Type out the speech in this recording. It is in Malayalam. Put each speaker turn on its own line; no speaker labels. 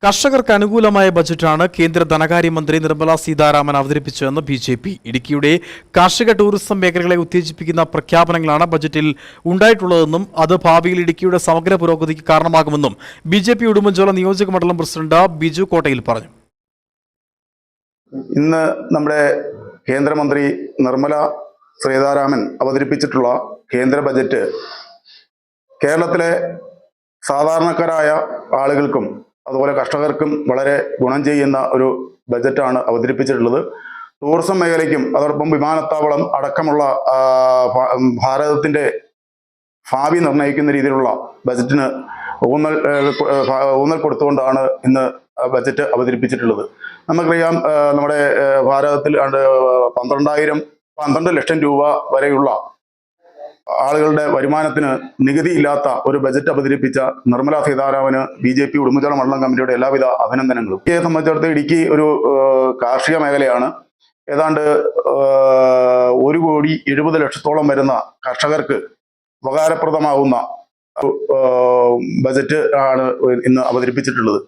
കർഷകർക്ക് അനുകൂലമായ ബജറ്റാണ് കേന്ദ്ര ധനകാര്യമന്ത്രി നിർമ്മല സീതാരാമൻ അവതരിപ്പിച്ചതെന്ന് ബി.ജെ.പി. ഇടുക്കിയുടെ കാർഷിക ടൂറിസം മേഖലകളെ ഉത്തേജിപ്പിക്കുന്ന പ്രഖ്യാപനങ്ങളാണ് ബജറ്റിൽ ഉണ്ടായിട്ടുള്ളതെന്നും അത് ഭാവിയിൽ ഇടുക്കിയുടെ സമഗ്ര പുരോഗതിക്ക് കാരണമാകുമെന്നും ബി.ജെ.പി. ഉടുമ്പൻചോല നിയോജക മണ്ഡലം പ്രസിഡന്റ് ബിജു കോട്ടയിൽ പറഞ്ഞു.
ഇന്ന് നമ്മുടെ കേന്ദ്രമന്ത്രി നിർമ്മല സീതാരാമൻ അവതരിപ്പിച്ചിട്ടുള്ള കേന്ദ്ര ബജറ്റ് കേരളത്തിലെ സാധാരണക്കാരായ ആളുകൾക്കും അതുപോലെ കർഷകർക്കും വളരെ ഗുണം ചെയ്യുന്ന ഒരു ബജറ്റാണ് അവതരിപ്പിച്ചിട്ടുള്ളത്. ടൂറിസം മേഖലയ്ക്കും അതോടൊപ്പം വിമാനത്താവളം അടക്കമുള്ള ഭാരതത്തിന്റെ ഭാവി നിർണ്ണയിക്കുന്ന രീതിയിലുള്ള ബജറ്റിന് ഊന്നൽ കൊടുത്തുകൊണ്ടാണ് ഇന്ന് ബജറ്റ് അവതരിപ്പിച്ചിട്ടുള്ളത്. നമുക്കറിയാം, നമ്മുടെ ഭാരതത്തിൽ 12 ലക്ഷം രൂപ വരെയുള്ള ആളുകളുടെ വരുമാനത്തിന് നികുതിയില്ലാത്ത ഒരു ബജറ്റ് അവതരിപ്പിച്ച നിർമ്മല സീതാരാമന് ബി.ജെ.പി. ഉടുമ്പൻചോല മണ്ഡലം കമ്മിറ്റിയുടെ എല്ലാവിധ അഭിനന്ദനങ്ങളും. ഇടുക്കിയെ സംബന്ധിച്ചിടത്തോളം ഇടുക്കി ഒരു കാർഷിക മേഖലയാണ്. ഏതാണ്ട് 1,70,00,000 വരുന്ന കർഷകർക്ക് ഉപകാരപ്രദമാവുന്ന ബജറ്റ് ആണ് ഇന്ന് അവതരിപ്പിച്ചിട്ടുള്ളത്.